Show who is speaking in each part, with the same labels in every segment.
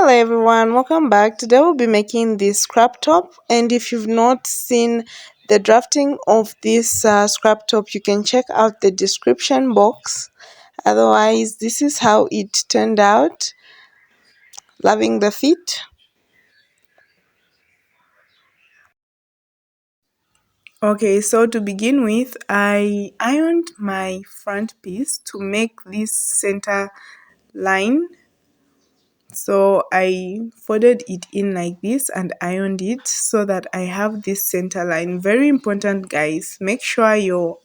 Speaker 1: Hello everyone, welcome back. Today we'll be making this scrap top, and if you've not seen the drafting of this scrap top, you can check out the description box. Otherwise, this is how it turned out. Loving the fit. Okay, so to begin with, I ironed my front piece to make this center line. So I folded it in like this and ironed it so that I have this center line. Very important, guys. Make sure your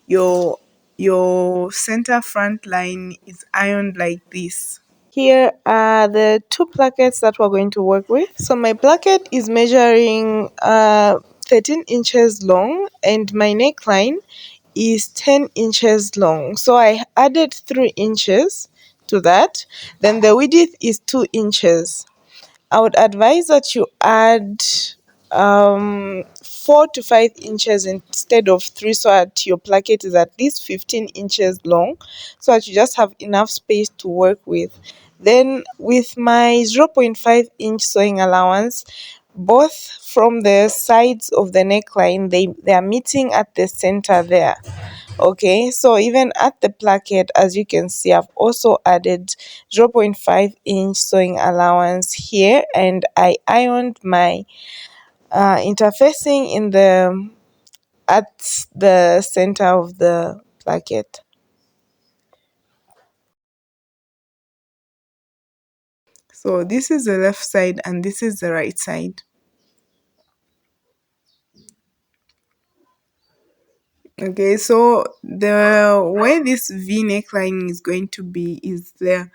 Speaker 1: your center front line is ironed like this. Here are the two plackets that we're going to work with. So my placket is measuring 13 inches long, and my neckline is 10 inches long. So I added 3 inches to that. Then the width is 2 inches. I would advise that you add 4 to 5 inches instead of 3, so that your placket is at least 15 inches long, so that you just have enough space to work with. Then with my 0.5 inch sewing allowance, both from the sides of the neckline, they are meeting at the center there. Okay, so even at the placket, as you can see, I've also added 0.5 inch sewing allowance here, and I ironed my interfacing in the at the center of the placket. So this is the left side and this is the right side. Okay, so the way this V neckline is going to be is the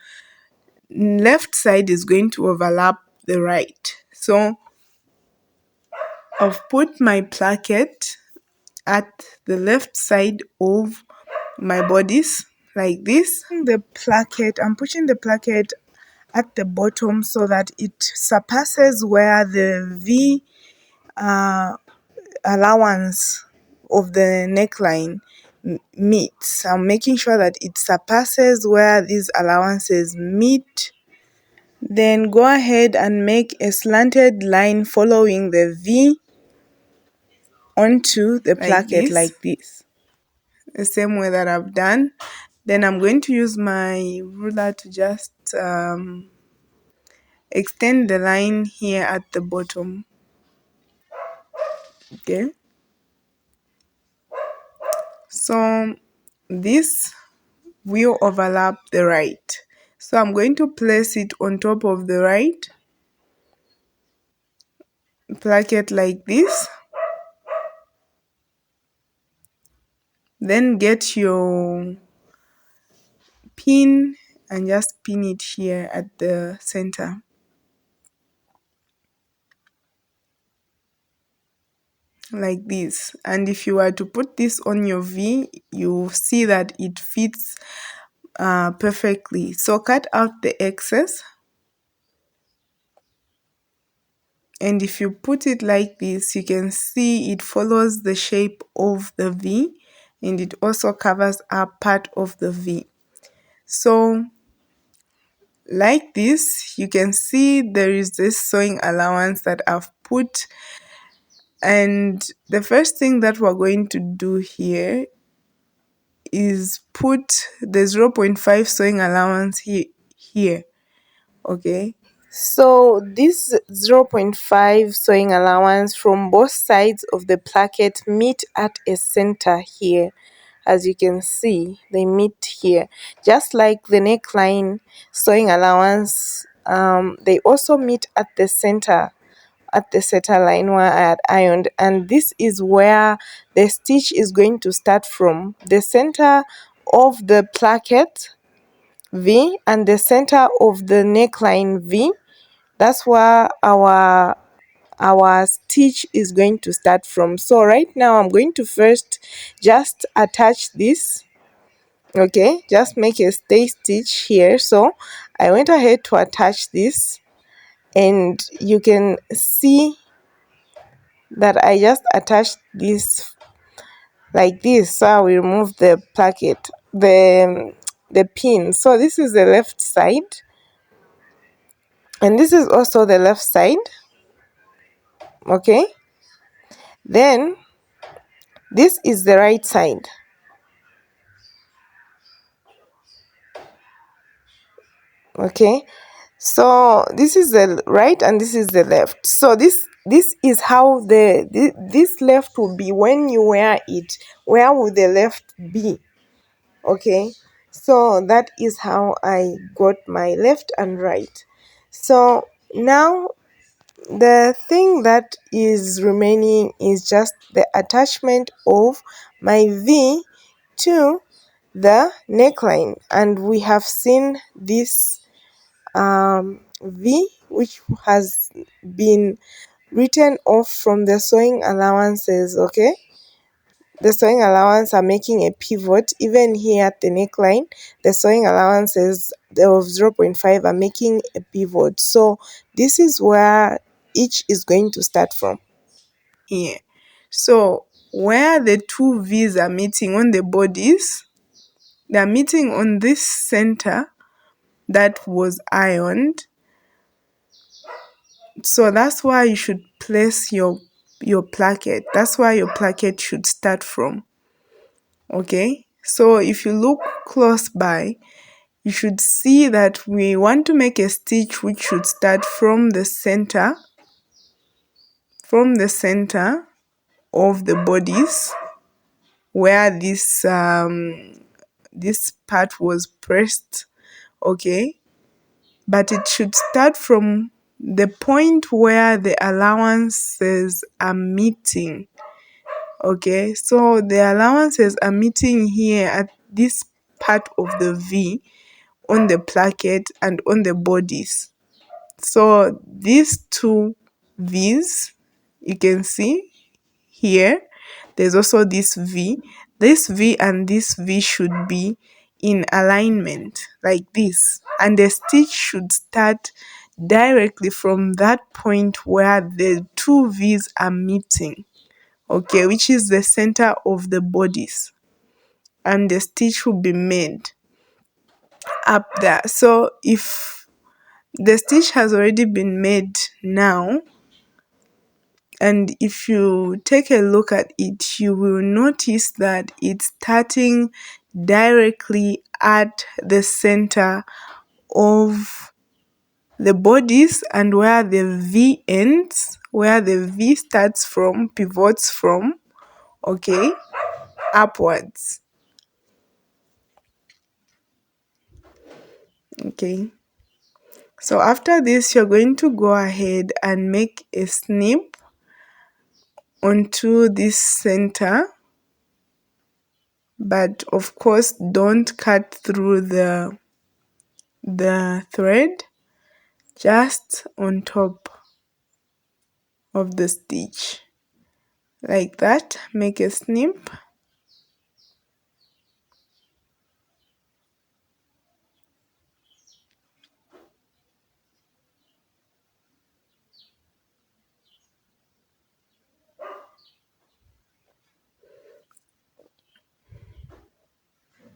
Speaker 1: left side is going to overlap the right. So I've put my placket at the left side of my bodice like this. I'm pushing the placket at the bottom so that it surpasses where the V allowance of the neckline meets. I'm making sure that it surpasses where these allowances meet. Then go ahead and make a slanted line following the V onto the placket like this. The same way that I've done. Then I'm going to use my ruler to just extend the line here at the bottom. Okay, so this will overlap the right, so I'm going to place it on top of the right placket like this. Then get your pin and just pin it here at the center like this. And if you were to put this on your V, you see that it fits perfectly. So cut out the excess, and if you put it like this, you can see it follows the shape of the V, and it also covers up part of the V. So like this, you can see there is this sewing allowance that I've put, and the first thing that we're going to do here is put the 0.5 sewing allowance here. Okay, so this 0.5 sewing allowance from both sides of the placket meet at a center here. As you can see, they meet here, just like the neckline sewing allowance. They also meet at the center line where I had ironed, and this is where the stitch is going to start from. The center of the placket V and the center of the neckline V, that's where our stitch is going to start from. So right now I'm going to first just attach this. Okay, just make a stay stitch here. So I went ahead to attach this, and you can see that I just attached this like this. So I will remove the placket, the pin. So this is the left side. and this is also the left side. Okay, then this is the right side. Okay, so this is the right and this is the left. So this is how this left will be when you wear it. Where will the left be? Okay, so that is how I got my left and right. So now the thing that is remaining is just the attachment of my V to the neckline, and we have seen this V, which has been written off from the sewing allowances. Okay, the sewing allowance are making a pivot. Even here at the neckline, the sewing allowances of 0.5 are making a pivot. So this is where each is going to start from here. So where the two V's are meeting on the bodies, they are meeting on this center that was ironed. So that's why you should place your placket. That's why your placket should start from. Okay, so if you look close by, you should see that we want to make a stitch which should start from the center of the bodies, where this part was pressed. Okay, but it should start from the point where the allowances are meeting. Okay, so the allowances are meeting here at this part of the V on the placket and on the bodies. So these two V's, you can see here, there's also this V. This V and this V should be in alignment like this, and the stitch should start directly from that point where the two V's are meeting. Okay, which is the center of the bodies, and the stitch will be made up there. So if the stitch has already been made now, and if you take a look at it, you will notice that it's starting directly at the center of the bodies, and where the V ends, where the V starts from, pivots from, okay, upwards. Okay, so after this, you're going to go ahead and make a snip onto this center, but of course don't cut through the thread, just on top of the stitch like that. Make a snip.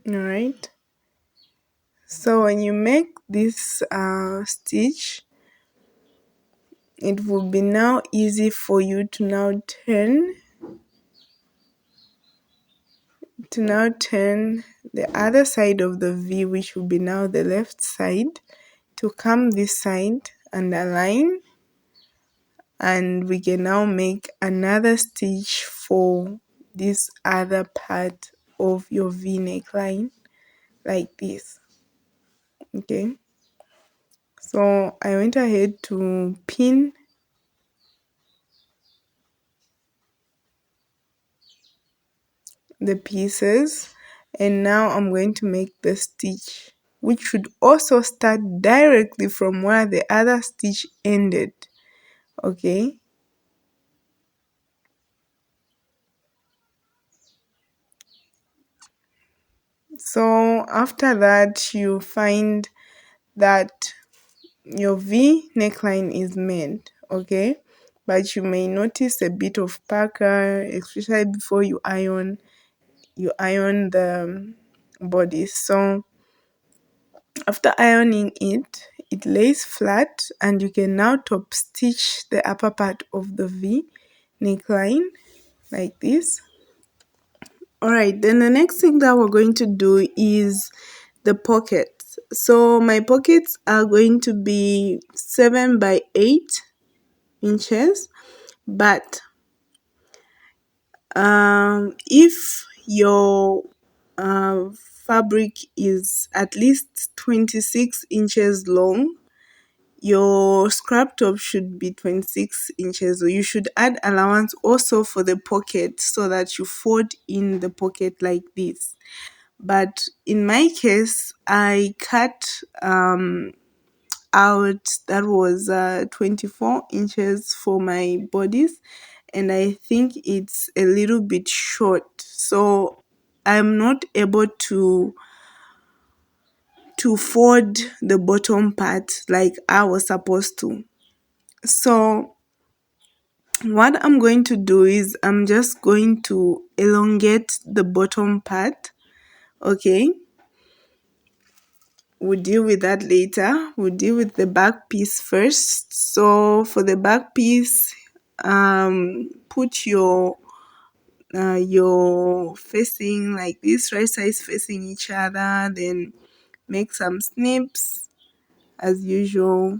Speaker 1: All right, so when you make this stitch, it will be now easy for you to now turn the other side of the V, which will be now the left side, to come this side and align, and we can now make another stitch for this other part of your V neckline like this. Okay, so I went ahead to pin the pieces, and now I'm going to make the stitch, which should also start directly from where the other stitch ended. Okay, so after that, you find that your V neckline is made. Okay, but you may notice a bit of pucker, especially before you iron the body. So after ironing it, it lays flat, and you can now top stitch the upper part of the V neckline like this. Alright, then the next thing that we're going to do is the pockets. So my pockets are going to be 7 by 8 inches, but if your fabric is at least 26 inches long, your scrap top should be 26 inches. So you should add allowance also for the pocket so that you fold in the pocket like this. But in my case, I cut out that was 24 inches for my bodice, and I think it's a little bit short, so I'm not able to fold the bottom part like I was supposed to. So what I'm going to do is I'm just going to elongate the bottom part. Okay, we'll deal with that later. We'll deal with the back piece first. So for the back piece, put your facing like this, right sides facing each other, then make some snips as usual.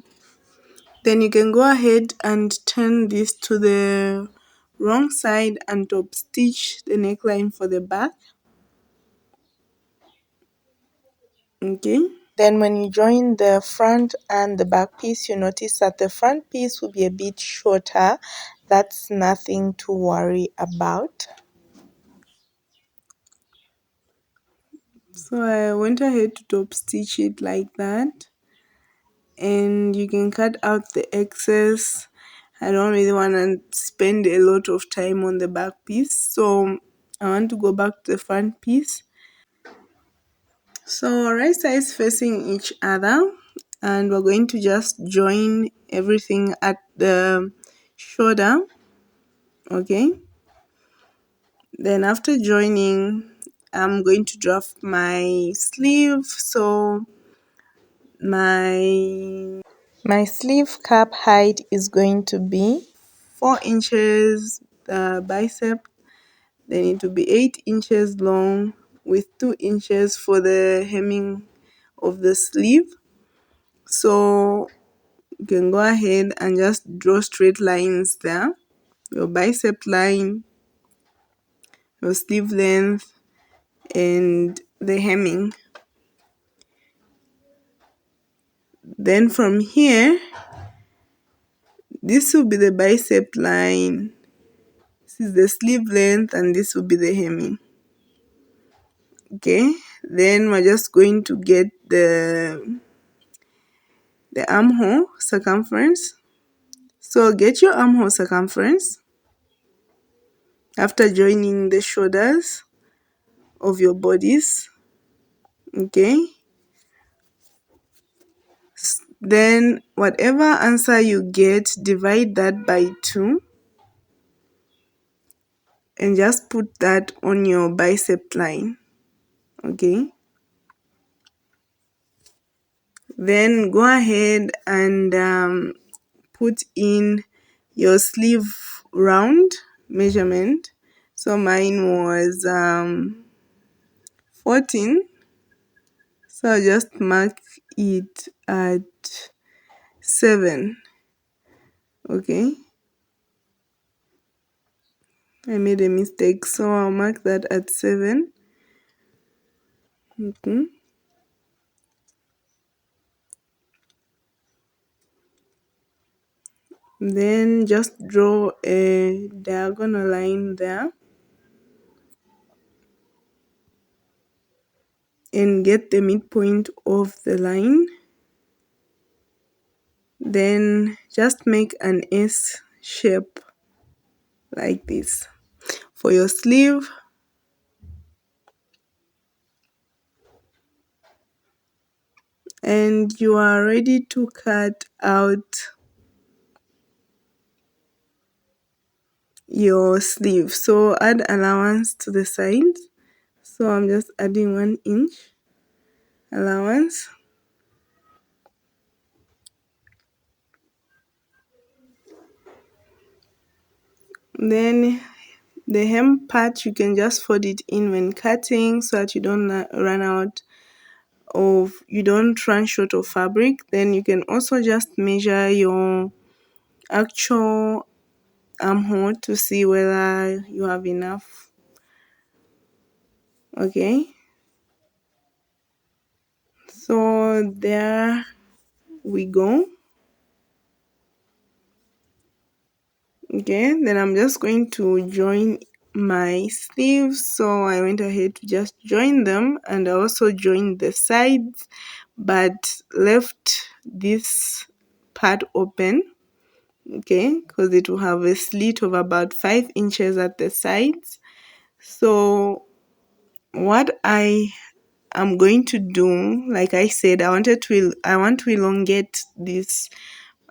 Speaker 1: Then you can go ahead and turn this to the wrong side and top stitch the neckline for the back. Okay, then when you join the front and the back piece, you notice that the front piece will be a bit shorter. That's nothing to worry about. So I went ahead to top stitch it like that, and you can cut out the excess. I don't really want to spend a lot of time on the back piece, so I want to go back to the front piece. So right sides facing each other, and we're going to just join everything at the shoulder. Okay, then after joining, I'm going to draft my sleeve. So my sleeve cap height is going to be 4 inches. The bicep, they need to be 8 inches long with 2 inches for the hemming of the sleeve. So you can go ahead and just draw straight lines there. Your bicep line, your sleeve length, and the hemming. Then from here, this will be the bicep line. This is the sleeve length, and this will be the hemming. Okay, then we're just going to get the armhole circumference. So get your armhole circumference after joining the shoulders of your bodies. Okay, then whatever answer you get, divide that by 2 and just put that on your bicep line. Okay, then go ahead and put in your sleeve round measurement. So mine was 14, so I'll just mark it at 7. Okay, I made a mistake, so I'll mark that at 7. Okay, then just draw a diagonal line there and get the midpoint of the line. Then just make an S shape like this for your sleeve. And you are ready to cut out your sleeve. So add allowance to the sides. So I'm just adding 1 inch allowance. Then the hem part, you can just fold it in when cutting so that you don't you don't run short of fabric. Then you can also just measure your actual armhole to see whether you have enough. Okay, so there we go. Okay, then I'm just going to join my sleeves. So I went ahead to just join them, and I also joined the sides but left this part open. Okay, because it will have a slit of about 5 inches at the sides. So what I am going to do, like I said, I want to elongate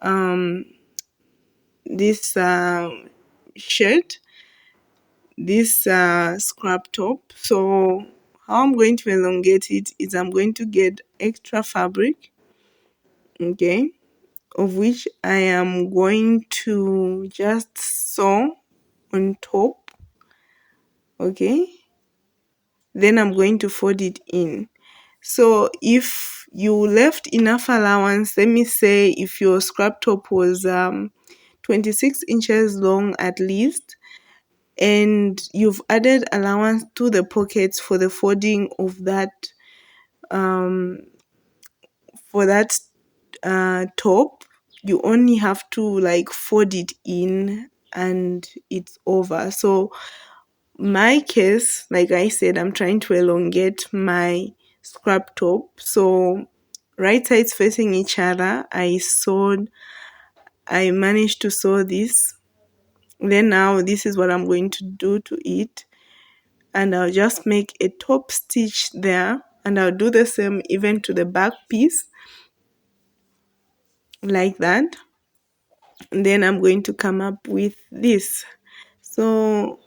Speaker 1: um this shirt, this scrap top. So how I'm going to elongate it is I'm going to get extra fabric, okay, of which I am going to just sew on top, okay. Then I'm going to fold it in. So if you left enough allowance, let me say if your scrap top was 26 inches long at least, and you've added allowance to the pockets for the folding of that um for that top, you only have to like fold it in and it's over. So my case, like I said, I'm trying to elongate my scrap top. So right sides facing each other, I managed to sew this. Then now this is what I'm going to do to it. And I'll just make a top stitch there, and I'll do the same even to the back piece, like that. And then I'm going to come up with this. So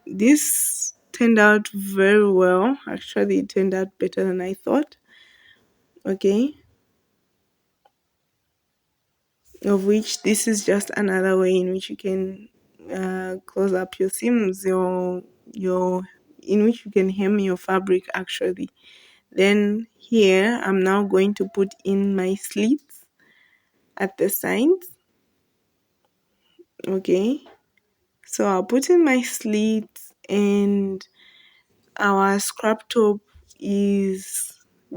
Speaker 1: this turned out very well. Actually, it turned out better than I thought. Okay, of which this is just another way in which you can close up your seams, your in which you can hem your fabric actually. Then here I'm now going to put in my slits at the sides. Okay, so I'll put in my slits, and our scrap top is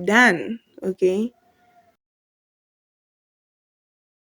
Speaker 1: done. Okay,